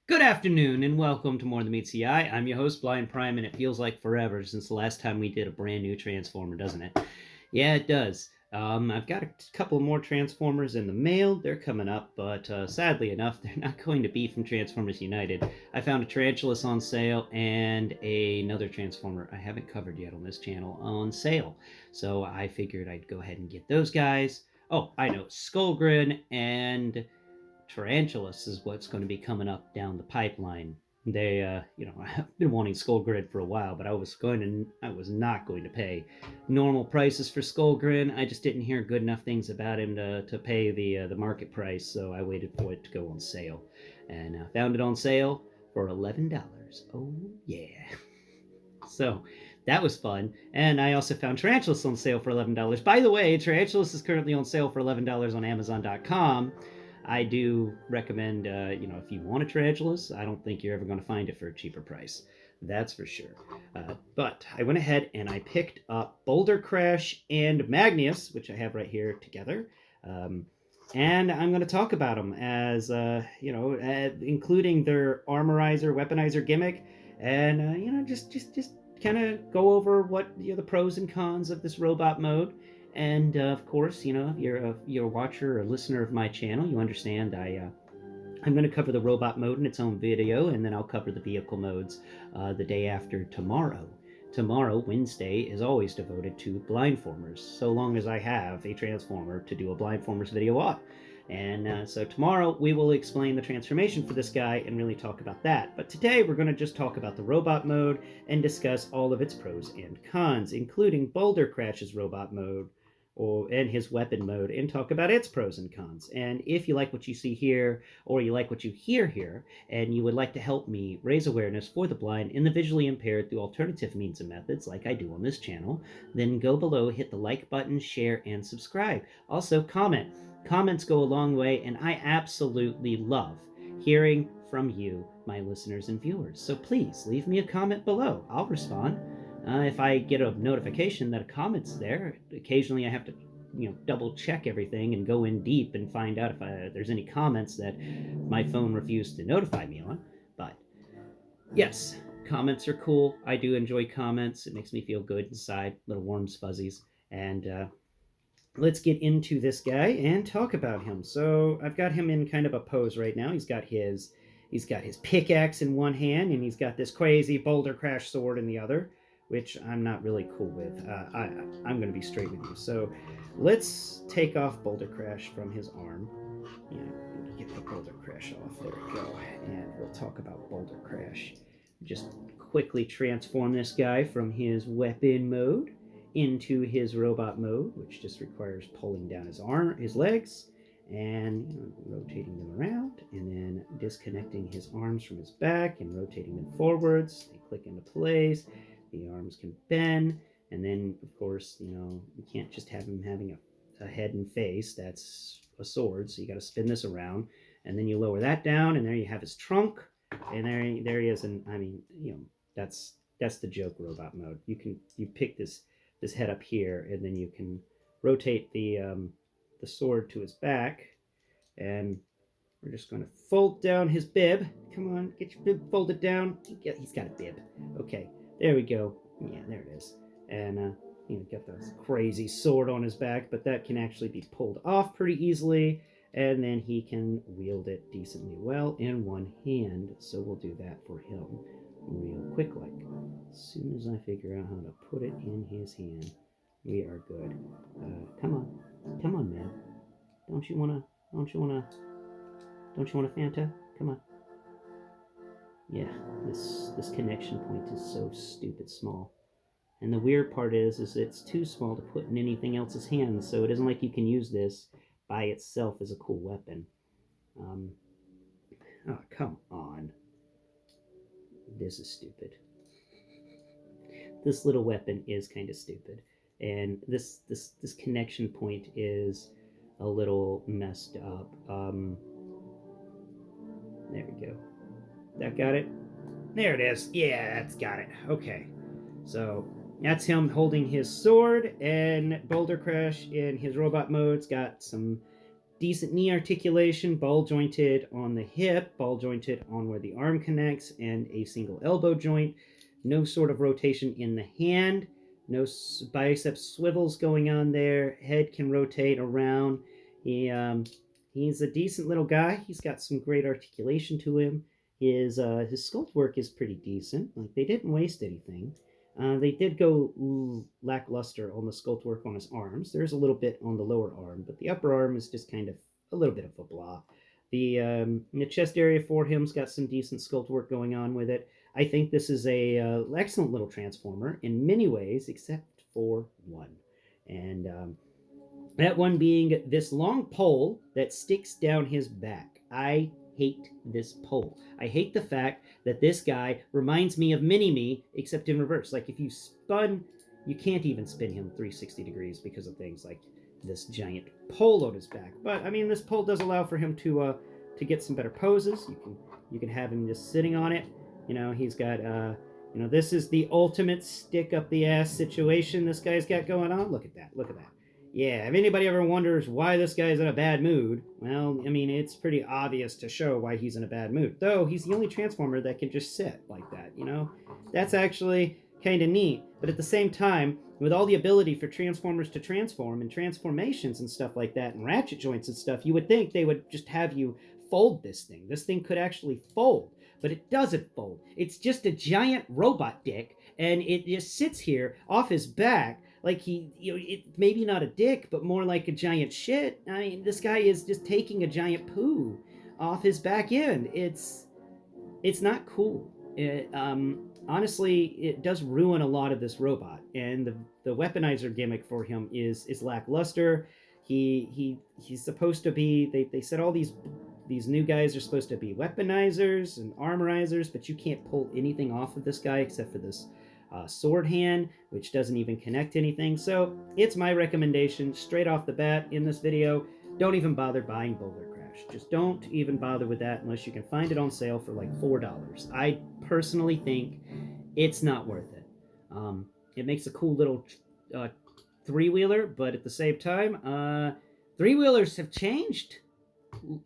Good afternoon and welcome to More Than Meets the Eye. I'm your host, Blind Prime, and it feels like forever since the last time we did a brand new Transformer, doesn't it? Yeah, it does. I've got a couple more Transformers in the mail. They're coming up, but sadly enough, they're not going to be from Transformers United. I found a Tarantulas on sale and another Transformer I haven't covered yet on this channel on sale. So I figured I'd go ahead and get those guys. Oh, I know, Skullgrin and Tarantulas is what's going to be coming up down the pipeline. They, I've been wanting Skullgrin for a while, but I was not going to pay normal prices for Skullgrin. I just didn't hear good enough things about him to pay the market price, so I waited for it to go on sale, and found it on sale for $11. Oh yeah! So that was fun. And I also found Tarantulas on sale for $11. By the way, Tarantulas is currently on sale for $11 on Amazon.com. I do recommend, if you want a Tarantulas, I don't think you're ever going to find it for a cheaper price. That's for sure. But I went ahead and I picked up Bouldercrash and Magnious, which I have right here together. And I'm going to talk about them as, including their Armorizer, Weaponizer gimmick, and just kind of go over what the pros and cons of this robot mode. And of course, you're a watcher or listener of my channel, you understand I'm going to cover the robot mode in its own video, and then I'll cover the vehicle modes the day after tomorrow. Tomorrow, Wednesday, is always devoted to blindformers, so long as I have a transformer to do a blindformers video on. And so tomorrow we will explain the transformation for this guy and really talk about that. But today we're going to just talk about the robot mode and discuss all of its pros and cons, including Bouldercrash's robot mode and his weapon mode, and talk about its pros and cons. And if you like what you see here, or you like what you hear here, and you would like to help me raise awareness for the blind and the visually impaired through alternative means and methods like I do on this channel, then go below, hit the like button, share, and subscribe. Also, comment. Comments go a long way, and I absolutely love hearing from you, my listeners and viewers. So please leave me a comment below. I'll respond. If I get a notification that a comment's there, occasionally I have to, double check everything and go in deep and find out if there's any comments that my phone refused to notify me on. But yes, comments are cool. I do enjoy comments. It makes me feel good inside, little warms, fuzzies. And let's get into this guy and talk about him. So I've got him in kind of a pose right now. He's got his pickaxe in one hand, and he's got this crazy Boulder Crash sword in the other, which I'm not really cool with. I'm going to be straight with you. So let's take off Boulder Crash from his arm. Get the Boulder Crash off. There we go. And we'll talk about Boulder Crash. Just quickly transform this guy from his weapon mode into his robot mode, which just requires pulling down his legs, and rotating them around, and then disconnecting his arms from his back and rotating them forwards. They click into place. The arms can bend, and then, of course, you can't just have him having a head and face. That's a sword, so you got to spin this around, and then you lower that down, and there you have his trunk, and there he is. And I mean, that's the joke robot mode. You pick this head up here, and then you can rotate the sword to his back, and we're just going to fold down his bib. Come on, get your bib folded down. He's got a bib. Okay, there we go. Yeah, there it is. And got this crazy sword on his back, but that can actually be pulled off pretty easily, and then he can wield it decently well in one hand. So we'll do that for him real quick, like as soon as I figure out how to put it in his hand, we are good. Come on, man. Don't you wanna Fanta? Come on. Yeah, this connection point is so stupid small. And the weird part is it's too small to put in anything else's hands, so it isn't like you can use this by itself as a cool weapon. Oh, come on. This is stupid. This little weapon is kind of stupid, and this connection point is a little messed up. There we go. That got it? There it is. Yeah, that's got it. Okay. So that's him holding his sword, and Boulder Crash in his robot mode's got some decent knee articulation, ball jointed on the hip, ball jointed on where the arm connects, and a single elbow joint. No sort of rotation in the hand, no bicep swivels going on there. Head can rotate around. He's a decent little guy. He's got some great articulation to him. His sculpt work is pretty decent. Like, they didn't waste anything. They did go lackluster on the sculpt work on his arms. There's a little bit on the lower arm, but the upper arm is just kind of a little bit of a blah. The chest area for him's got some decent sculpt work going on with it. I think this is a excellent little transformer in many ways, except for one, and that one being this long pole that sticks down his back. I hate this pole. I hate the fact that this guy reminds me of Mini-Me, except in reverse. Like, if you spun, you can't even spin him 360 degrees because of things like this giant pole on his back. But I mean, this pole does allow for him to get some better poses. You can have him just sitting on it. You know, he's got this is the ultimate stick up the ass situation this guy's got going on. Look at that. Look at that. Yeah, if anybody ever wonders why this guy's in a bad mood, well, I mean, it's pretty obvious to show why he's in a bad mood. Though, he's the only Transformer that can just sit like that, you know? That's actually kind of neat. But at the same time, with all the ability for Transformers to transform and transformations and stuff like that, and ratchet joints and stuff, you would think they would just have you fold this thing. This thing could actually fold, but it doesn't fold. It's just a giant robot dick, and it just sits here off his back like maybe not a dick, but more like a giant shit. I mean, this guy is just taking a giant poo off his back end. It's not cool. Honestly, it does ruin a lot of this robot, and the weaponizer gimmick for him is lackluster. He's supposed to be. They said all these new guys are supposed to be weaponizers and armorizers, but you can't pull anything off of this guy except for this sword hand, which doesn't even connect anything. So it's my recommendation straight off the bat in this video: don't even bother buying Bouldercrash. Just don't even bother with that unless you can find it on sale for like $4. I personally think it's not worth it. It makes a cool little three-wheeler, but at the same time, three-wheelers have changed.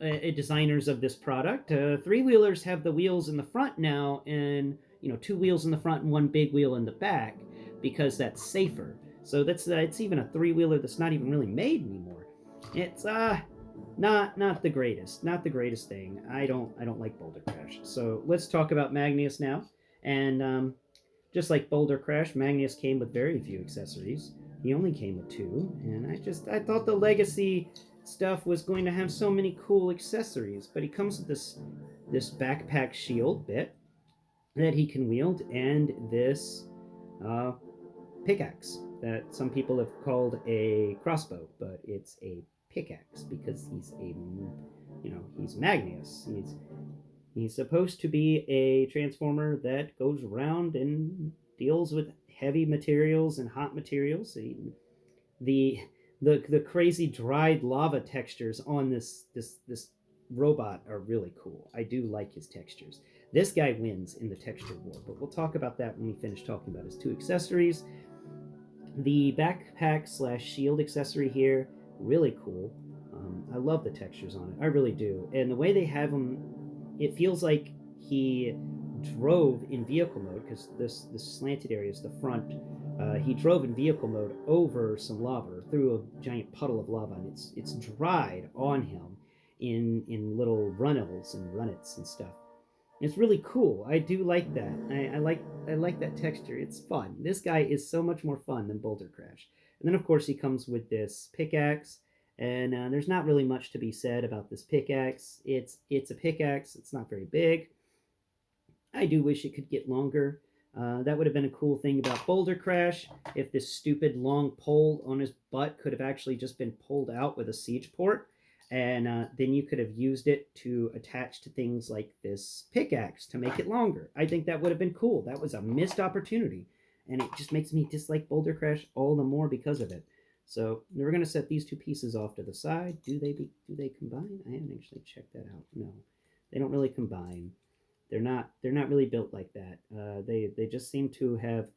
Designers of this product, three-wheelers have the wheels in the front now, and two wheels in the front and one big wheel in the back, because that's safer. So that's it's even a three-wheeler that's not even really made anymore. It's not the greatest thing. I don't like Bouldercrash. So let's talk about Magnious now. And just like Bouldercrash, Magnious came with very few accessories. He only came with 2, and I thought the Legacy stuff was going to have so many cool accessories, but he comes with this backpack shield bit that he can wield, and this pickaxe that some people have called a crossbow, but it's a pickaxe because he's Magnious. He's supposed to be a Transformer that goes around and deals with heavy materials and hot materials. The crazy dried lava textures on this robot are really cool. I do like his textures. This guy wins in the texture war, but we'll talk about that when we finish talking about his 2 accessories. The backpack / shield accessory here, really cool. I love the textures on it. I really do. And the way they have him, it feels like he drove in vehicle mode, because this slanted area is the front. He drove in vehicle mode over some lava, through a giant puddle of lava, and it's dried on him in little runnels and runnets and stuff. It's really cool. I do like that. I like that texture. It's fun. This guy is so much more fun than Bouldercrash. And then, of course, he comes with this pickaxe, and there's not really much to be said about this pickaxe. It's a pickaxe. It's not very big. I do wish it could get longer. That would have been a cool thing about Bouldercrash, if this stupid long pole on his butt could have actually just been pulled out with a siege port, and then you could have used it to attach to things like this pickaxe to make it longer. I think that would have been cool. That was a missed opportunity, and it just makes me dislike Bouldercrash all the more because of it. So we're going to set these 2 pieces off to the side. Do they combine? I haven't actually checked that out. No, they don't really combine. They're not really built like that. They just seem to have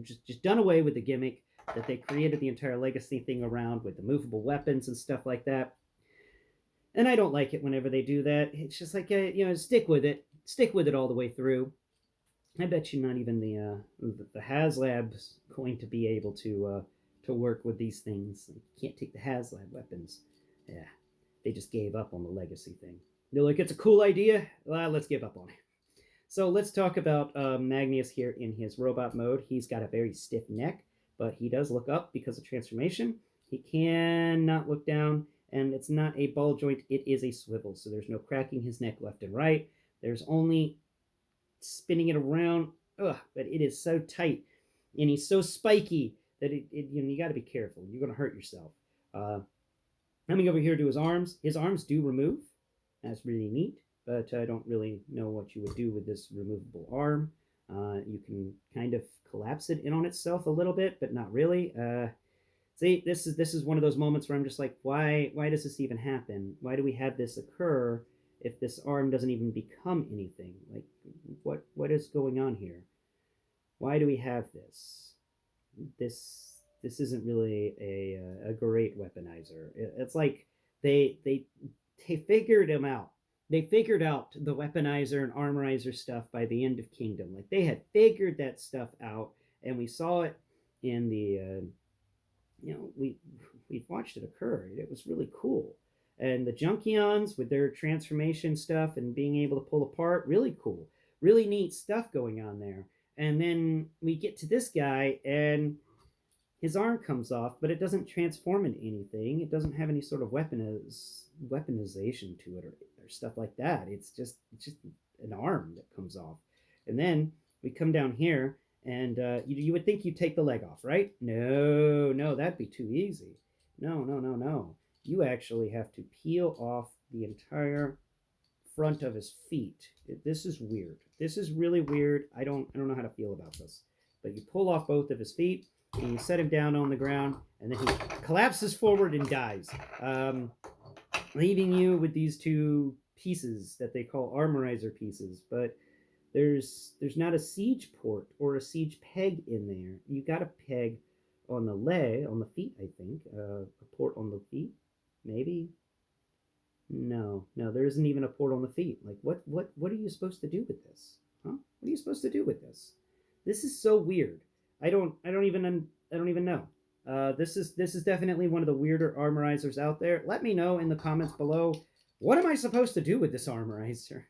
just done away with the gimmick that they created the entire Legacy thing around, with the movable weapons and stuff like that. And I don't like it whenever they do that. It's just like, stick with it. Stick with it all the way through. I bet you not even the HasLab's going to be able to work with these things. You can't take the HasLab weapons. Yeah, they just gave up on the legacy thing. They're like, it's a cool idea. Well, let's give up on it. So let's talk about Magnious here in his robot mode. He's got a very stiff neck, but he does look up because of transformation. He cannot look down, and it's not a ball joint, it is a swivel. So there's no cracking his neck left and right. There's only spinning it around. Ugh, but it is so tight, and he's so spiky that you got to be careful. You're going to hurt yourself. Coming over here to his arms do remove. That's really neat, but I don't really know what you would do with this removable arm. You can kind of collapse it in on itself a little bit, but not really. See, this is one of those moments where I'm just like, why does this even happen? Why do we have this occur if this arm doesn't even become anything? Like, what is going on here? Why do we have this? This isn't really a great weaponizer. It's like they figured him out. They figured out the weaponizer and armorizer stuff by the end of Kingdom. Like they had figured that stuff out, and we saw it in the we watched it occur. It was really cool. And the Junkions with their transformation stuff and being able to pull apart, really cool. Really neat stuff going on there. And then we get to this guy, and his arm comes off, but it doesn't transform into anything. It doesn't have any sort of weaponization to it or stuff like that. It's just an arm that comes off. And then we come down here, and you would think you'd take the leg off, right? No, that'd be too easy. No. You actually have to peel off the entire front of his feet. This is weird. This is really weird. I don't know how to feel about this. But you pull off both of his feet, and you set him down on the ground, and then he collapses forward and dies, leaving you with these two pieces that they call armorizer pieces. But there's not a siege port or a siege peg in there. You got a peg on the feet, I think. A port on the feet, maybe. No, there isn't even a port on the feet. Like, what are you supposed to do with this? Huh? What are you supposed to do with this? This is so weird. I don't even know. This is definitely one of the weirder armorizers out there. Let me know in the comments below. What am I supposed to do with this armorizer?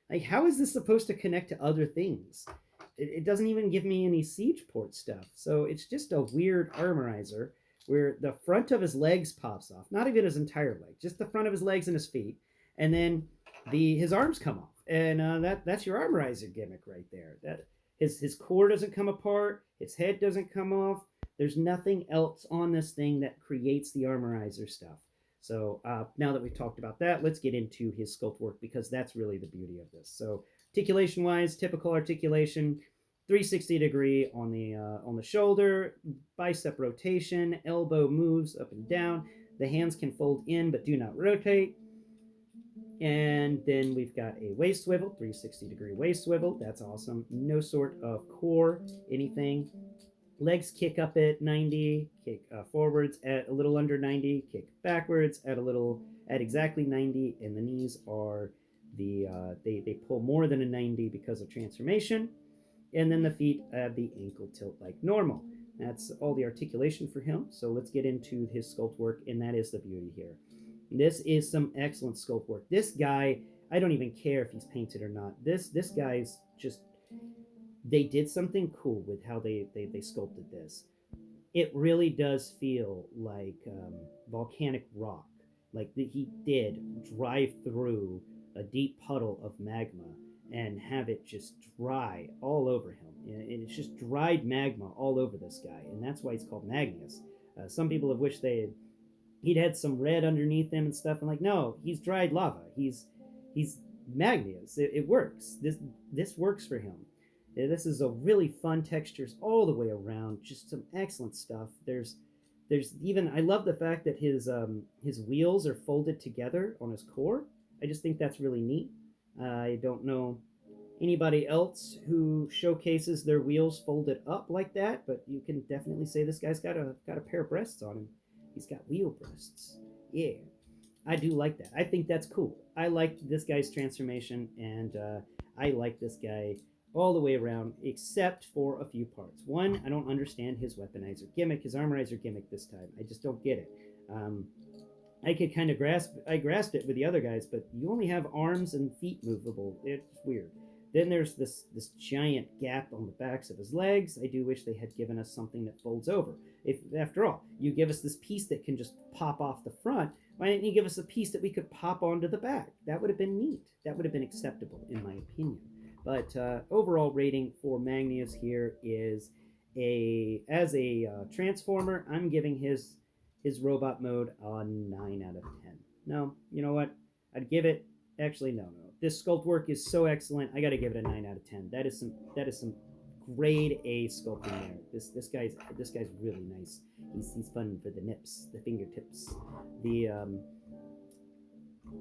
Like, how is this supposed to connect to other things? It doesn't even give me any siege port stuff. So it's just a weird armorizer where the front of his legs pops off. Not even his entire leg, just the front of his legs and his feet. And then his arms come off. And that's your armorizer gimmick right there. That his core doesn't come apart. His head doesn't come off. There's nothing else on this thing that creates the armorizer stuff. So now that we've talked about that, let's get into his sculpt work, because that's really the beauty of this. So articulation-wise, typical articulation, 360 degree on the shoulder, bicep rotation, elbow moves up and down. The hands can fold in but do not rotate. And then we've got a waist swivel, 360 degree waist swivel. That's awesome. No sort of core, anything. Legs kick up at 90, kick forwards at a little under 90, kick backwards at exactly 90, and the knees are they pull more than a 90 because of transformation, and then the feet have the ankle tilt like normal. That's all the articulation for him. So let's get into his sculpt work, and that is the beauty here. This is some excellent sculpt work. This guy, I don't even care if he's painted or not. This guy's just, they did something cool with how they sculpted this. It really does feel like volcanic rock. Like he did drive through a deep puddle of magma and have it just dry all over him. And it's just dried magma all over this guy. And that's why he's called Magnious. Some people have wished he'd had some red underneath him and stuff. And like, no, he's dried lava. He's Magnious. It works. This works for him. This is a really fun textures all the way around. Just some excellent stuff. There's even, I love the fact that his wheels are folded together on his core. I just think that's really neat. I don't know anybody else who showcases their wheels folded up like that, but you can definitely say this guy's got a pair of breasts on him. He's got wheel breasts. Yeah. I do like that. I think that's cool. I like this guy's transformation, and I like this guy all the way around, except for a few parts. One, I don't understand his weaponizer gimmick, his armorizer gimmick this time. I just don't get it. Um, I could kind of grasped it with the other guys, but you only have arms and feet movable. It's weird. Then there's this giant gap on the backs of his legs. I do wish they had given us something that folds over. If after all, you give us this piece that can just pop off the front, why didn't you give us a piece that we could pop onto the back? That would have been neat. That would have been acceptable, in my opinion. But overall rating for Magnius here is a transformer. I'm giving his robot mode a 9 out of 10. No, you know what? I'd give it. Actually, no. This sculpt work is so excellent. I got to give it a 9 out of 10. That is some grade A sculpting there. This guy's really nice. He's fun for the nips, the fingertips, the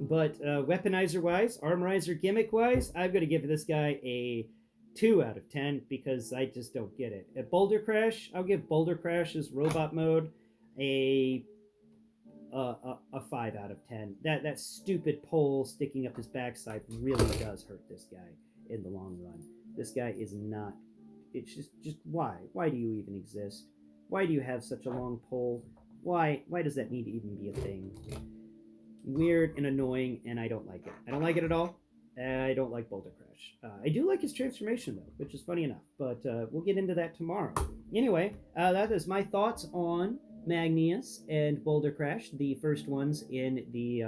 But weaponizer wise, armorizer gimmick wise, I've got to give this guy a 2 out of 10 because I just don't get it. At Bouldercrash, I'll give Bouldercrash's robot mode a a 5 out of 10. That stupid pole sticking up his backside really does hurt this guy in the long run. This guy is not. It's just why? Why do you even exist? Why do you have such a long pole? Why does that need to even be a thing? Weird and annoying, and I don't like it. I don't like it at all. I don't like Boulder Crash. I do like his transformation though, which is funny enough. But we'll get into that tomorrow. Anyway, that is my thoughts on Magnius and Boulder Crash, the first ones in the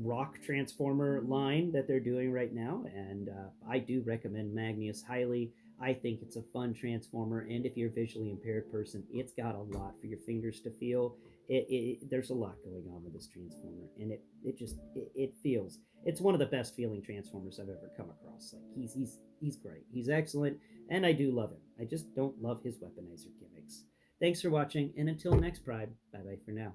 rock transformer line that they're doing right now, and I do recommend Magnius highly. I think it's a fun transformer, and if you're a visually impaired person, it's got a lot for your fingers to feel. There's a lot going on with this transformer, and it feels it's one of the best feeling transformers I've ever come across. Like he's great, he's excellent, and I do love him. I just don't love his weaponizer gimmicks. Thanks for watching, and until next Pride, bye bye for now.